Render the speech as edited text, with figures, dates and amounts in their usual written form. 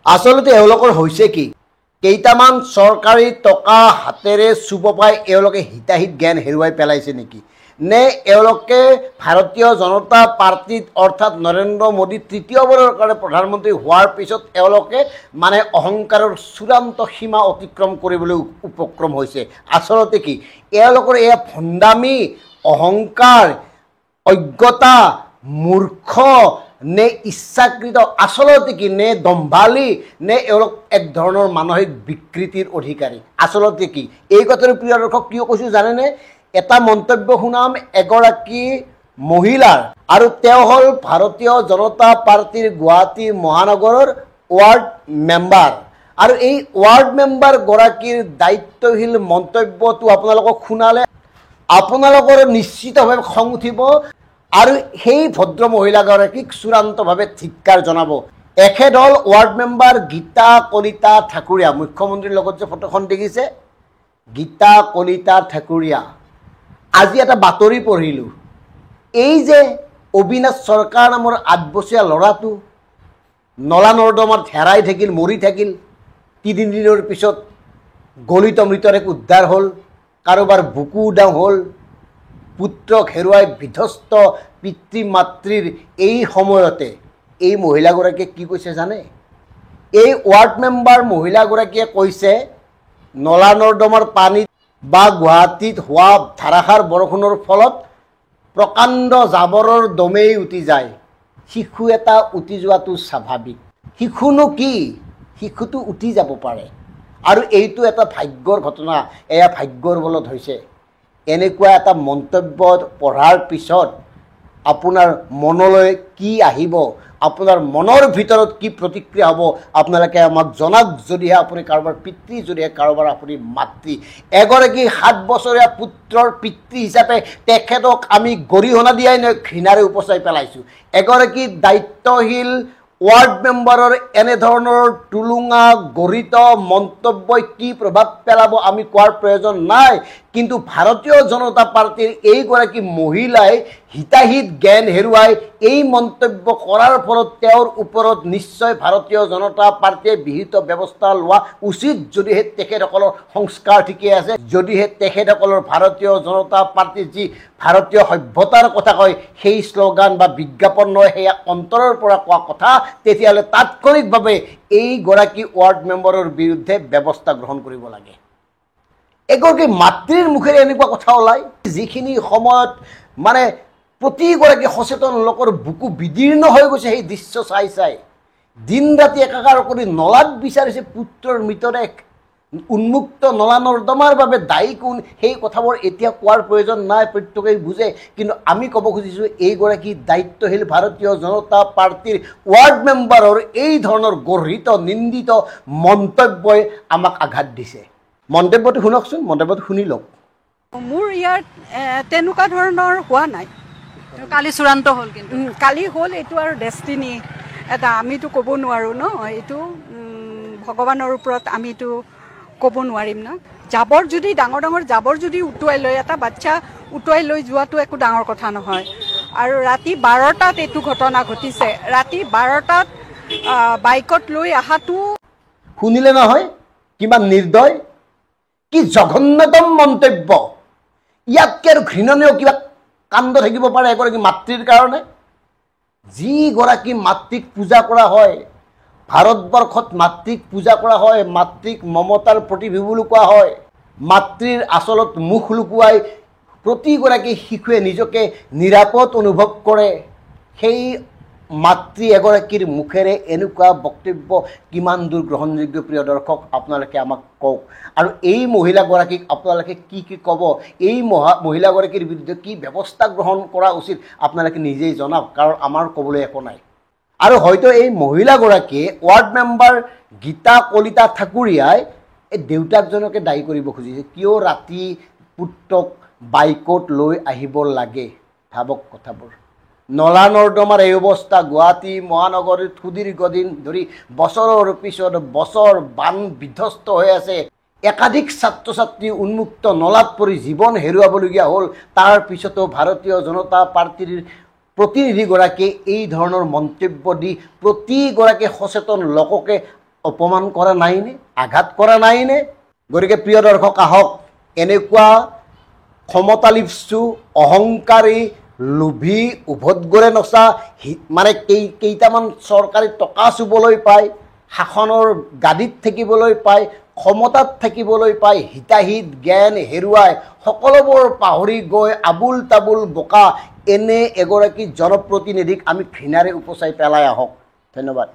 আচলতে এওঁলোকৰ হৈছে কি কেইটামান চৰকাৰী টকা হাতেৰে চুব পাই এওঁলোকে হিতাহিত জ্ঞান হেৰুৱাই পেলাইছে নেকি নে এওঁলোকে ভাৰতীয় জনতা পাৰ্টিত অৰ্থাৎ নৰেন্দ্ৰ মোদী তৃতীয়বাৰৰ কাৰণে প্ৰধানমন্ত্ৰী হোৱাৰ পিছত এওঁলোকে মানে অহংকাৰৰ চূড়ান্ত সীমা অতিক্ৰম কৰিবলৈ উপক্ৰম হৈছে আচলতে কি এওঁলোকৰ এয়া ভণ্ডামি অহংকাৰ অজ্ঞতা মূৰ্খ নে ইচ্ছাকৃত আচলতে কি নে দম্ভালি নে এওঁলোক এক ধৰণৰ মানসিক বিকৃতিৰ অধিকাৰী আচলতে কি এই কথাৰ প্ৰিয় দৰ্শক কিয় কৈছোঁ জানেনে এটা মন্তব্য শুনাম এগৰাকী মহিলাৰ আৰু তেওঁ হ'ল ভাৰতীয় জনতা পাৰ্টিৰ গুৱাহাটী মহানগৰৰ ৱাৰ্ড মেম্বাৰ আৰু এই ৱাৰ্ড মেম্বাৰ গৰাকীৰ দায়িত্বশীল মন্তব্যটো আপোনালোকক শুনালে আপোনালোকৰ নিশ্চিতভাৱে খং উঠিব আৰু সেই ভদ্ৰ মহিলাগৰাকীক চূড়ান্তভাৱে ধিক্কাৰ জনাব এখেত হ'ল ৱাৰ্ড মেম্বাৰ গীতা কলিতা ঠাকুৰীয়া মুখ্যমন্ত্ৰীৰ লগত যে ফটোখন দেখিছে গীতা কলিতা ঠাকুৰীয়া আজি এটা বাতৰি পঢ়িলোঁ এই যে অবিনাশ চৰকাৰ নামৰ 8 বছৰীয়া ল'ৰাটো নলা নৰ্দমাত হেৰাই থাকিল মৰি থাকিল 3 দিনৰ পিছত গলিত মৃতদেহ উদ্ধাৰ হ'ল কাৰোবাৰ বুকু উদাং হ'ল পুত্ৰক হেৰুৱাই বিধ্বস্ত পিতৃ মাতৃৰ এই সময়তে এই মহিলাগৰাকীয়ে কি কৈছে জানে এই ৱাৰ্ড মেম্বাৰ মহিলাগৰাকীয়ে কৈছে নলা নৰ্দমাৰ পানীত বা গুৱাহাটীত হোৱা ধাৰাসাৰ বৰষুণৰ ফলত প্ৰকাণ্ড জাবৰৰ দমেই উঠি যায় শিশু এটা উঠি যোৱাটো স্বাভাৱিক শিশুনো কি শিশুটো উঠি যাব পাৰে আৰু এইটো এটা ভাগ্যৰ ঘটনা এয়া ভাগ্যৰ বলত হৈছে এনেকুৱা এটা মন্তব্য পঢ়াৰ পিছত আপোনাৰ মনলৈ কি আহিব আপোনাৰ মনৰ ভিতৰত কি প্ৰতিক্ৰিয়া হ'ব আপোনালোকে আমাক জনাওক যদিহে আপুনি কাৰোবাৰ পিতৃ যদিহে কাৰোবাৰ আপুনি মাতৃ এগৰাকী 7 বছৰীয়া পুত্ৰৰ পিতৃ হিচাপে তেখেতক আমি গৰিহণা দিয়াই ঘৃণাৰে উপচাই পেলাইছোঁ এগৰাকী দায়িত্বশীল ৱাৰ্ড মেম্বাৰৰ এনেধৰণৰ টুলুঙা গৰিত মন্তব্যই কি প্ৰভাৱ পেলাব আমি কোৱাৰ প্ৰয়োজন নাই কিন্তু ভাৰতীয় জনতা পাৰ্টিৰ এইগৰাকী মহিলাই হিতাহিত জ্ঞান হেৰুৱাই এই মন্তব্য কৰাৰ ফলত তেওঁৰ ওপৰত নিশ্চয় ভাৰতীয় জনতা পাৰ্টিয়ে বিহিত ব্যৱস্থা লোৱা উচিত যদিহে তেখেতসকলৰ সংস্কাৰ ঠিকেই আছে যদিহে তেখেতসকলৰ ভাৰতীয় জনতা পাৰ্টিৰ যি ভাৰতীয় সভ্যতাৰ কথা কয় সেই শ্লোগান বা বিজ্ঞাপন নহয় সেয়া অন্তৰৰ পৰা কোৱা কথা তেতিয়াহ'লে তাৎক্ষণিকভাৱে এইগৰাকী ৱাৰ্ড মেম্বাৰৰ বিৰুদ্ধে ব্যৱস্থা গ্ৰহণ কৰিব লাগে এগৰাকী মাতৃৰ মুখেৰে এনেকুৱা কথা ওলায় যিখিনি সময়ত মানে প্ৰতিগৰাকী সচেতন লোকৰ বুকু বিদীৰ্ণ হৈ গৈছে সেই দৃশ্য চাই চাই দিন ৰাতি একাকাৰ কৰি নলাত বিচাৰিছে পুত্ৰৰ মৃতদেহ উন্মুক্ত নলা নৰ্দমাৰ বাবে দায়ী কোন সেই কথাবোৰ এতিয়া কোৱাৰ প্ৰয়োজন নাই প্ৰত্যেকেই বুজে কিন্তু আমি ক'ব খুজিছোঁ এইগৰাকী দায়িত্বশীল ভাৰতীয় জনতা পাৰ্টিৰ ৱাৰ্ড মেম্বাৰৰ এই ধৰণৰ গৰ্হিত নিন্দিত মন্তব্যই আমাক আঘাত দিছে মন্তব্যটো শুনকচোন মন্তব্যটো শুনি লওক মোৰ ইয়াত তেনেকুৱা ধৰণৰ হোৱা নাই কালি চূড়ান্ত হ'ল কিন্তু কালি হ'ল এইটো আৰু ডেষ্টিনি এটা আমিতো ক'ব নোৱাৰোঁ ন এইটো ভগৱানৰ ওপৰত আমিতো ক'ব নোৱাৰিম ন জাবৰ যদি ডাঙৰ ডাঙৰ জাবৰ যদি উটুৱাই লৈ এটা বাচ্চা উটুৱাই লৈ যোৱাটো একো ডাঙৰ কথা নহয় আৰু ৰাতি 12টাত এইটো ঘটনা ঘটিছে ৰাতি 12টাত বাইকত লৈ অহাটো শুনিলে নহয় কিমান নিৰ্দয় কি জঘন্যতম মন্তব্য ইয়াতকৈ আৰু ঘৃণনীয় কিবা কাণ্ড থাকিব পাৰে এগৰাকী মাতৃৰ কাৰণে যিগৰাকী মাতৃক পূজা কৰা হয় ভাৰতবৰ্ষত মাতৃক পূজা কৰা হয় মাতৃক মমতাৰ প্ৰতিবিম্ব বুলি কোৱা হয় মাতৃৰ আচলত মুখ লুকুৱাই প্ৰতিগৰাকী শিশুৱে নিজকে নিৰাপদ অনুভৱ কৰে সেই মাতৃ এগৰাকীৰ মুখেৰে এনেকুৱা বক্তব্য কিমান দূৰ গ্ৰহণযোগ্য প্ৰিয় দৰ্শক আপোনালোকে আমাক কওক আৰু এই মহিলাগৰাকীক আপোনালোকে কি কি ক'ব এই মহিলাগৰাকীৰ বিৰুদ্ধে কি ব্যৱস্থা গ্ৰহণ কৰা উচিত আপোনালোকে নিজেই জনাওক কাৰণ আমাৰ ক'বলৈ একো নাই আৰু হয়তো এই মহিলাগৰাকীয়ে ৱাৰ্ড মেম্বাৰ গীতা কলিতা ঠাকুৰীয়াই এই দেউতাকজনকে দায়ী কৰিব খুজিছে কিয় ৰাতি পুত্ৰক বাইকত লৈ আহিব লাগে ভাবক কথাবোৰ নলা নৰ্দমাৰ এই অৱস্থা গুৱাহাটী মহানগৰীত সুদীৰ্ঘদিন ধৰি বছৰৰ পিছত বছৰ বান বিধ্বস্ত হৈ আছে একাধিক ছাত্ৰ ছাত্ৰী উন্মুক্ত নলাত পৰি জীৱন হেৰুৱাবলগীয়া হ'ল তাৰ পিছতো ভাৰতীয় জনতা পাৰ্টিৰ প্ৰতিনিধিগৰাকীয়ে এই ধৰণৰ মন্তব্য দি প্ৰতিগৰাকী সচেতন লোককে অপমান কৰা নাইনে, আঘাত কৰা নাইনে? গতিকে প্ৰিয় দৰ্শক, আহক এনেকুৱা ক্ষমতালিপ্সু, অহংকাৰী, লোভী, উভতগৰে নচা, মানে কেইটামান চৰকাৰী টকা চুবলৈ পায়, শাসনৰ গাদীত থাকিবলৈ পায়, ক্ষমতাত থাকিবলৈ পায়, হিতাহিত জ্ঞান হেৰুৱাই সকলোবোৰ পাহৰি গৈ আবুল তাবুল বোকা এনে এগৰাকী জনপ্ৰতিনিধিক আমি ঘৃণাৰে উপচাই পেলাই আহক। ধন্যবাদ।